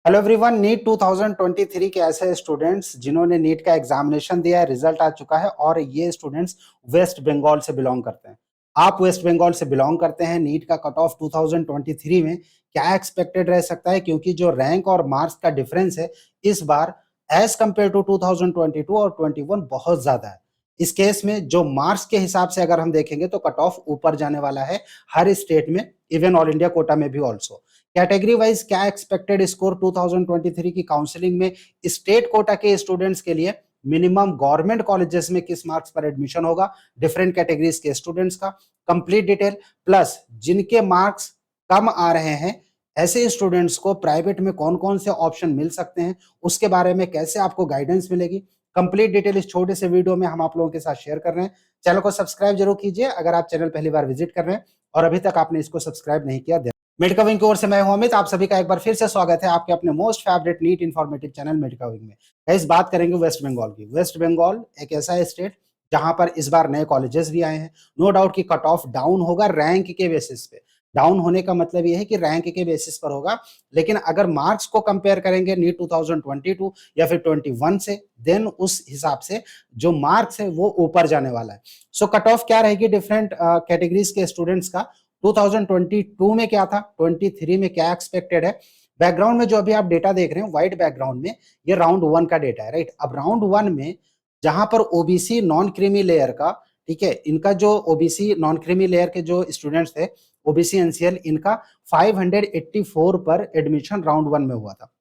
Hello everyone, NEET 2023 के ऐसे students जिन्होंने नीट का एग्जामिनेशन दिया है, रिजल्ट आ चुका है और ये स्टूडेंट्स वेस्ट बंगाल से बिलोंग करते हैं। आप वेस्ट बंगाल से बिलोंग करते हैं, नीट का कट ऑफ 2023 में क्या एक्सपेक्टेड रह सकता है, क्योंकि जो रैंक और मार्क्स का डिफरेंस है इस बार एज कंपेयर टू 2022 और 21 बहुत ज्यादा है। इस केस में जो मार्क्स के हिसाब से अगर हम देखेंगे तो कट ऑफ ऊपर जाने वाला है हर स्टेट में, इवन ऑल इंडिया कोटा में भी ऑल्सो। कैटेगरी वाइज क्या एक्सपेक्टेड स्कोर 2023 की काउंसलिंग में स्टेट कोटा के स्टूडेंट्स के लिए मिनिमम गवर्नमेंट कॉलेजेस में किस मार्क्स पर एडमिशन होगा डिफरेंट कैटेगरीज के स्टूडेंट्स का कंप्लीट डिटेल, प्लस जिनके मार्क्स कम आ रहे हैं ऐसे स्टूडेंट्स को प्राइवेट में कौन कौन से ऑप्शन मिल सकते हैं, उसके बारे में कैसे आपको गाइडेंस मिलेगी, कंप्लीट डिटेल इस छोटे से वीडियो में हम आप लोगों के साथ शेयर कर रहे हैं। चैनल को सब्सक्राइब जरूर कीजिए अगर आप चैनल पहली बार विजिट कर रहे हैं और अभी तक आपने इसको सब्सक्राइब नहीं किया। मेडिका विंग की ओर से मैं हूं अमित, आप सभी का एक बार फिर से स्वागत है आपके अपने most favourite NEET informative channel Medica Wing में। इस बात करेंगे वेस्ट बंगाल की। वेस्ट बंगाल एक ऐसा स्टेट जहां पर इस बार नए कॉलेजेस भी आए हैं। नो डाउट कि कट ऑफ डाउन होगा रैंक के बेसिस पे। डाउन होने का मतलब यह है कि रैंक के बेसिस पर होगा, लेकिन अगर मार्क्स को कंपेयर करेंगे नीट 2022 या फिर 21 से, देन उस हिसाब से जो मार्क्स है वो ऊपर जाने वाला है। सो कट ऑफ क्या रहेगी डिफरेंट कैटेगरीज के स्टूडेंट्स का 2022 में क्या था, 23 में क्या एक्सपेक्टेड है। बैकग्राउंड में जो अभी आप डेटा देख रहे हैं व्हाइट बैकग्राउंड में, ये राउंड 1 का डेटा है, राइट। अब राउंड 1 में जहां पर ओबीसी नॉन क्रीमी लेयर का, ठीक है, इनका जो ओबीसी नॉन क्रीमी लेयर के जो स्टूडेंट्स थे ओबीसी एनसीएल, इनका 584 पर एडमिशन राउंड 1 में हुआ था।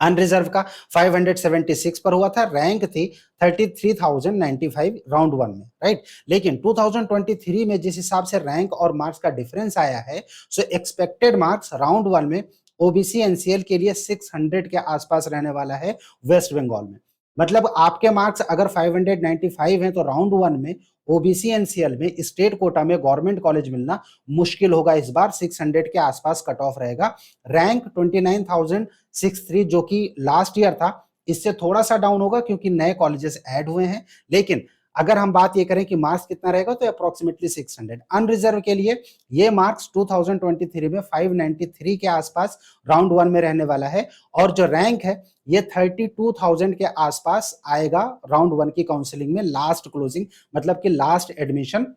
अनरिजर्व का 576 पर हुआ था। रैंक थी 33,095 राउंड 1 में, राइट। लेकिन 2023 में जिस हिसाब से रैंक और मार्क्स का डिफरेंस आया है, सो एक्सपेक्टेड मार्क्स राउंड 1 में ओबीसी एनसीएल के लिए 600 के आसपास रहने वाला है वेस्ट बंगाल में। मतलब आपके मार्क्स अगर 595 हैं तो राउंड 1 में ओबीसी एनसीएल में स्टेट कोटा में गवर्नमेंट कॉलेज मिलना मुश्किल होगा। इस बार 600 के आसपास कट ऑफ रहेगा। रैंक 29,063 जो कि लास्ट ईयर था, इससे थोड़ा सा डाउन होगा क्योंकि नए कॉलेजेस ऐड हुए हैं। लेकिन अगर हम बात ये करें कि मार्क्स कितना रहेगा तो अप्रोक्सीमेटली 600। अनरिजर्व के लिए ये मार्क्स 2023 में 593 के आसपास राउंड 1 में रहने वाला है और जो रैंक है ये 32,000 के आसपास आएगा राउंड 1 की काउंसलिंग में। लास्ट क्लोजिंग मतलब कि लास्ट एडमिशन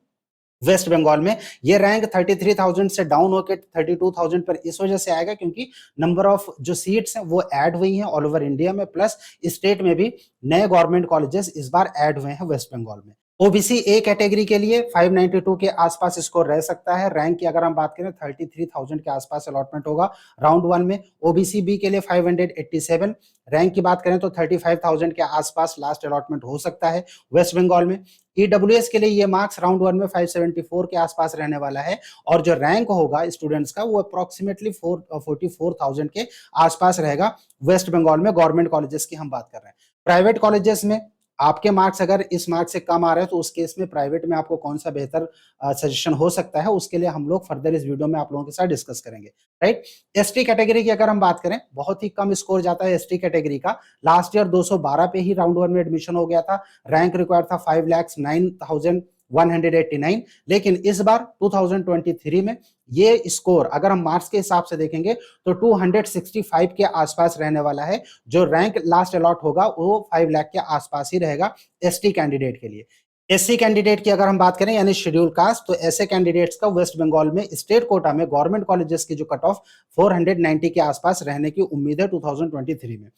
वेस्ट बंगाल में ये रैंक 33,000 से डाउन होकर 32,000 पर इस वजह से आएगा क्योंकि नंबर ऑफ जो सीट्स हैं वो ऐड हुई हैं ऑल ओवर इंडिया में, प्लस स्टेट में भी नए गवर्नमेंट कॉलेजेस इस बार ऐड हुए हैं वेस्ट बंगाल में। ओबीसी ए कैटेगरी के लिए 592 के आसपास स्कोर रह सकता है। रैंक की अगर हम बात करें 33,000 के आसपास अलॉटमेंट होगा राउंड 1 में। ओबीसी बी के लिए 587, रैंक की बात करें तो 35,000 के आसपास लास्ट अलॉटमेंट हो सकता है वेस्ट बंगाल में। ईडब्ल्यूएस के लिए ये मार्क्स राउंड 1 में 574 के आसपास रहने वाला है और जो रैंक होगा स्टूडेंट्स का वो अप्रोक्सीमेटली 44,000 के आसपास रहेगा वेस्ट बंगाल में। गवर्नमेंट कॉलेजेस की हम बात कर रहे हैं। प्राइवेट कॉलेजेस में आपके मार्क्स अगर इस मार्क्स से कम आ रहे हैं तो उस केस में प्राइवेट में आपको कौन सा बेहतर सजेशन हो सकता है, उसके लिए हम लोग फर्दर इस वीडियो में आप लोगों के साथ डिस्कस करेंगे, राइट। एसटी कैटेगरी की अगर हम बात करें, बहुत ही कम स्कोर जाता है एसटी कैटेगरी का। लास्ट ईयर 212 पे ही राउंड 1 में एडमिशन हो गया था। रैंक रिक्वायर्ड था 5,09,189, लेकिन इस बार 2023 में ये स्कोर अगर हम मार्क्स के हिसाब से देखेंगे तो 265 के आसपास रहने वाला है। जो रैंक लास्ट अलॉट होगा वो 5 लाख के आसपास ही रहेगा एसटी कैंडिडेट के लिए। एससी कैंडिडेट की अगर हम बात करें यानी शेड्यूल कास्ट, तो ऐसे कैंडिडेट्स का वेस्ट बंगाल में स्टेट कोटा में गवर्नमेंट कॉलेजेस की जो कट ऑफ 490 के आसपास रहने की उम्मीद है 2023 में।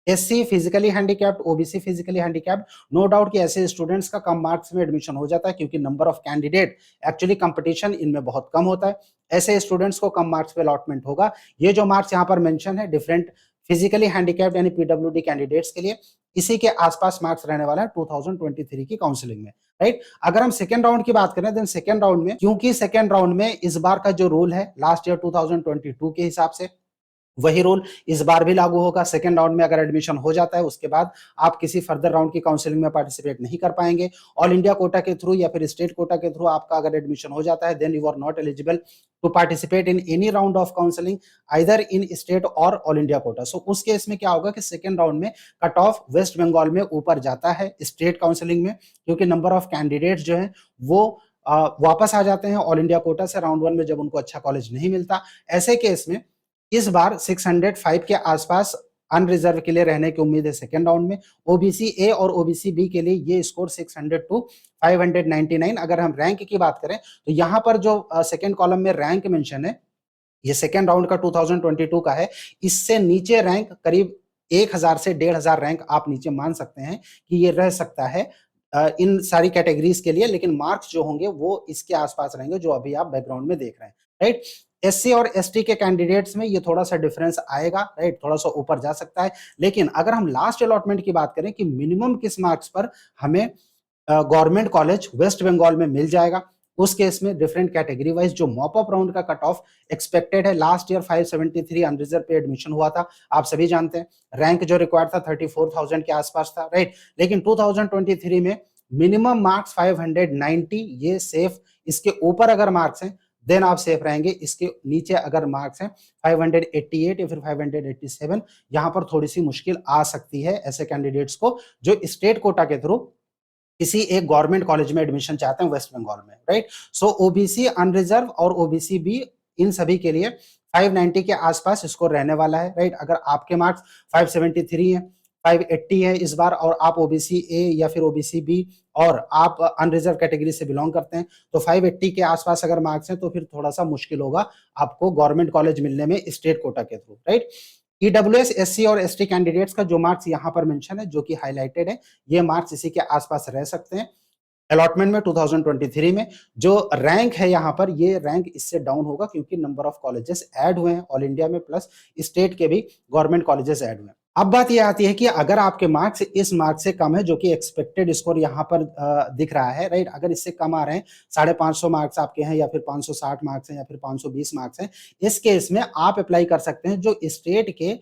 SC physically handicapped, OBC physically handicapped, no doubt कि ऐसे स्टूडेंट्स का कम मार्क्स में एडमिशन हो जाता है क्योंकि number of candidate, actually competition इनमें बहुत कम होता है। ऐसे स्टूडेंट्स को कम मार्क्स पे अलॉटमेंट होगा। ये जो मार्क्स यहाँ पर मेंशन है डिफरेंट फिजिकली हैंडीकैप्ड यानी पीडब्ल्यूडी कैंडिडेट्स के लिए, इसी के आसपास मार्क्स रहने वाला है 2023 की काउंसलिंग में, राइट। अगर हम सेकेंड राउंड की बात करें, देन सेकेंड राउंड में, क्योंकि सेकेंड राउंड में इस बार का जो रूल है लास्ट ईयर 2022 के हिसाब से वही रूल इस बार भी लागू होगा। सेकेंड राउंड में अगर एडमिशन हो जाता है उसके बाद आप किसी फर्दर राउंड की काउंसलिंग में पार्टिसिपेट नहीं कर पाएंगे। ऑल इंडिया कोटा के थ्रू या फिर स्टेट कोटा के थ्रू आपका अगर एडमिशन हो जाता है, then you are not eligible to participate in any round of counselling either in state और ऑल इंडिया कोटा। सो उस केस में क्या होगा कि सेकेंड राउंड में कट ऑफ वेस्ट बंगाल में ऊपर जाता है स्टेट काउंसलिंग में, क्योंकि नंबर ऑफ कैंडिडेट्स जो है वो वापस आ जाते हैं ऑल इंडिया कोटा से राउंड 1 में जब उनको अच्छा कॉलेज नहीं मिलता। ऐसे केस में इस बार 605 के आसपास अनरिजर्व के लिए रहने की उम्मीद है सेकेंड राउंड में। ओबीसी ए और ओबीसी बी के लिए ये स्कोर 600 टू 599। अगर हम रैंक की बात करें तो यहाँ पर जो सेकेंड कॉलम में रैंक मेंशन है, ये सेकेंड राउंड का 2022 का है। इससे नीचे रैंक करीब 1000 से 1500 रैंक आप नीचे मान सकते हैं कि ये रह सकता है इन सारी कैटेगरीज के लिए, लेकिन मार्क्स जो होंगे वो इसके आसपास रहेंगे जो अभी आप बैकग्राउंड में देख रहे हैं, राइट। एससी और एसटी के कैंडिडेट्स में ये थोड़ा सा डिफरेंस आएगा, राइट, थोड़ा सा ऊपर जा सकता है। लेकिन अगर हम लास्ट अलॉटमेंट की बात करें कि मिनिमम किस मार्क्स पर हमें गवर्नमेंट कॉलेज वेस्ट बंगाल में मिल जाएगा, उस केस में डिफरेंट कैटेगरी वाइज जो मॉप अप राउंड का कट ऑफ एक्सपेक्टेड है, लास्ट ईयर 573 अनरिजर्व पे एडमिशन हुआ था, आप सभी जानते हैं। रैंक जो रिक्वायर्ड था 34,000 के आसपास था, राइट। लेकिन 2023 में मिनिमम मार्क्स 590, ये सेफ। इसके ऊपर अगर मार्क्स हैं देन आप सेफ रहेंगे, इसके नीचे अगर मार्क्स हैं 588 या फिर 587, यहां पर थोड़ी सी मुश्किल आ सकती है ऐसे कैंडिडेट्स को जो स्टेट कोटा के थ्रू किसी एक गवर्नमेंट कॉलेज में एडमिशन चाहते हैं वेस्ट बंगाल में, राइट। सो ओबीसी अनरिजर्व और ओबीसी बी, इन सभी के लिए 590 के आसपास स्कोर रहने वाला है, राइट। अगर आपके मार्क्स 573 है, 580 है इस बार, और आप ओबीसी ए या फिर ओबीसी बी और आप अनरिजर्व कैटेगरी से बिलोंग करते हैं, तो 580 के आसपास अगर मार्क्स हैं तो फिर थोड़ा सा मुश्किल होगा आपको गवर्नमेंट कॉलेज मिलने में स्टेट कोटा के थ्रू, राइट। ईडब्ल्यूएस, एससी और एसटी कैंडिडेट्स का जो मार्क्स यहाँ पर मेंशन है, जो कि हाईलाइटेड है, ये मार्क्स इसी के आसपास रह सकते हैं। अलॉटमेंट में 2023 में जो रैंक है यहाँ पर, ये रैंक इससे डाउन होगा क्योंकि नंबर ऑफ कॉलेजेस ऐड हुए हैं ऑल इंडिया में, प्लस स्टेट के भी गवर्नमेंट कॉलेजेस ऐड हुए हैं। अब बात ये आती है कि अगर आपके मार्क्स इस मार्क्स से कम है, जो कि एक्सपेक्टेड स्कोर यहाँ पर दिख रहा है, राइट, अगर इससे कम आ रहे हैं, 550 मार्क्स आपके हैं या फिर 560 मार्क्स हैं या फिर 520 मार्क्स हैं, इस केस में आप अप्लाई कर सकते हैं जो स्टेट के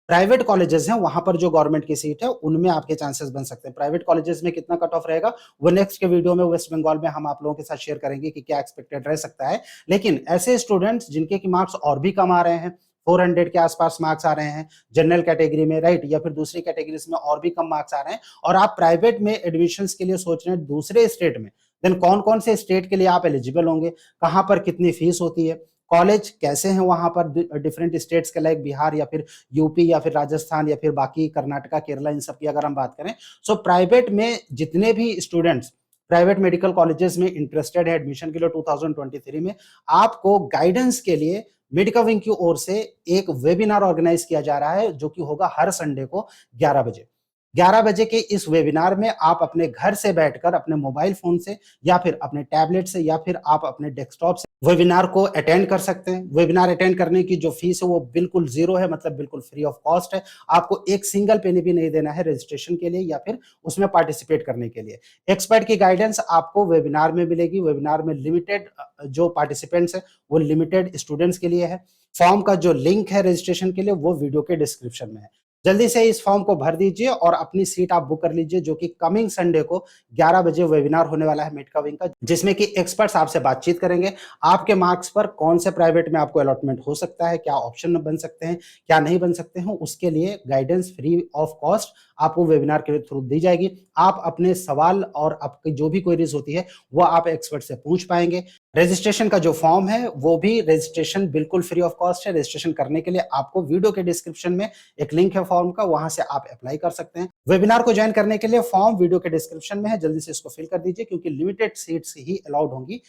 प्राइवेट कॉलेजेस हैं, वहां पर जो गवर्नमेंट की सीट है उनमें आपके चांसेस बन सकते हैं। प्राइवेट कॉलेजेस में कितना कट ऑफ रहेगा वो नेक्स्ट के वीडियो में वेस्ट बंगाल में हम आप लोगों के साथ शेयर करेंगे कि क्या एक्सपेक्टेड रह सकता है। लेकिन ऐसे स्टूडेंट्स जिनके की मार्क्स और भी कम आ रहे हैं, 400 के आसपास मार्क्स आ रहे हैं जनरल कैटेगरी में, राइट, या फिर दूसरी कैटेगरीज में और भी कम मार्क्स आ रहे हैं, और आप प्राइवेट में एडमिशंस के लिए सोच रहे हैं दूसरे स्टेट में, देन कौन कौन से स्टेट के लिए आप एलिजिबल होंगे, कहां पर कितनी फीस होती है, कॉलेज कैसे हैं वहां पर डिफरेंट स्टेट्स के, लाइक बिहार या फिर यूपी या फिर राजस्थान या फिर बाकी कर्नाटका, केरला, इन सब की अगर हम बात करें। सो प्राइवेट में जितने भी स्टूडेंट्स प्राइवेट मेडिकल कॉलेजेस में इंटरेस्टेड है एडमिशन के लिए 2023 में, आपको गाइडेंस के लिए मेडिका विंग की ओर से एक वेबिनार ऑर्गेनाइज किया जा रहा है, जो कि होगा हर संडे को 11 बजे। 11 बजे के इस वेबिनार में आप अपने घर से बैठकर अपने मोबाइल फोन से या फिर अपने टैबलेट से या फिर आप अपने डेस्कटॉप से वेबिनार को अटेंड कर सकते हैं। वेबिनार अटेंड करने की जो फीस है वो बिल्कुल जीरो है, मतलब बिल्कुल फ्री ऑफ कॉस्ट है। आपको एक सिंगल पेनी भी नहीं देना है रजिस्ट्रेशन के लिए या फिर उसमें पार्टिसिपेट करने के लिए। एक्सपर्ट की गाइडेंस आपको वेबिनार में मिलेगी। वेबिनार में लिमिटेड जो पार्टिसिपेंट्स है वो लिमिटेड स्टूडेंट्स के लिए है। फॉर्म का जो लिंक है रजिस्ट्रेशन के लिए वो वीडियो के डिस्क्रिप्शन में है। जल्दी से इस फॉर्म को भर दीजिए और अपनी सीट आप बुक कर लीजिए, जो कि कमिंग संडे को 11 बजे वेबिनार होने वाला है मेडिका विंग का, जिसमें कि एक्सपर्ट्स आपसे बातचीत करेंगे। आपके मार्क्स पर कौन से प्राइवेट में आपको अलॉटमेंट हो सकता है, क्या ऑप्शन बन सकते हैं, क्या नहीं बन सकते हैं, उसके लिए गाइडेंस फ्री ऑफ कॉस्ट आपको वेबिनार के थ्रू दी जाएगी। आप अपने सवाल और आपकी जो भी क्वेरीज होती है वो आप एक्सपर्ट से पूछ पाएंगे। रजिस्ट्रेशन का जो फॉर्म है वो भी रजिस्ट्रेशन बिल्कुल फ्री ऑफ कॉस्ट है। रजिस्ट्रेशन करने के लिए आपको वीडियो के डिस्क्रिप्शन में एक लिंक है फॉर्म का, वहां से आप अप्लाई कर सकते हैं। वेबिनार को ज्वाइन करने के लिए फॉर्म वीडियो के डिस्क्रिप्शन में है, जल्दी से इसको फिल कर दीजिए क्योंकि लिमिटेड सीट्स ही अलाउड होंगी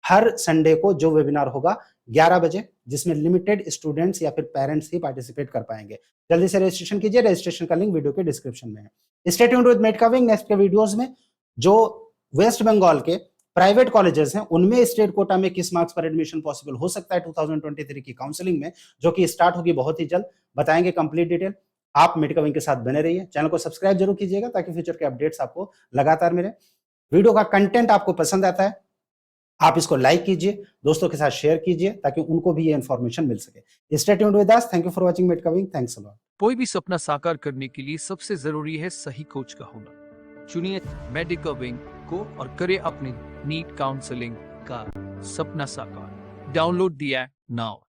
हर संडे को जो वेबिनार होगा 11 बजे, जिसमें लिमिटेड स्टूडेंट्स या फिर पेरेंट्स ही पार्टिसिपेट कर पाएंगे। जल्दी से रजिस्ट्रेशन कीजिए, रजिस्ट्रेशन का लिंक वीडियो के डिस्क्रिप्शन में है। Stay tuned with Medica wing. Next के वीडियोस में जो वेस्ट बंगाल के प्राइवेट कॉलेजेस हैं उनमें स्टेट कोटा में किस मार्क्स पर एडमिशन पॉसिबल हो सकता है 2023 की काउंसलिंग में, जो कि स्टार्ट होगी बहुत ही जल्द, बताएंगे कंप्लीट डिटेल। आप मेडिका विंग के साथ बने रहिए, चैनल को सब्सक्राइब जरूर कीजिएगा ताकि फ्यूचर के अपडेट्स आपको लगातार मिले। वीडियो का कंटेंट आपको पसंद आता है, आप इसको लाइक कीजिए, दोस्तों के साथ शेयर कीजिए ताकि उनको भी ये इंफॉर्मेशन मिल सके। Stay tuned with us. Thank you for watching Medica wing. Thanks a lot. कोई भी सपना साकार करने के लिए सबसे जरूरी है सही कोच का होना। चुनिए मेडिका विंग को और करें अपने नीट काउंसलिंग का सपना साकार। Download the app now.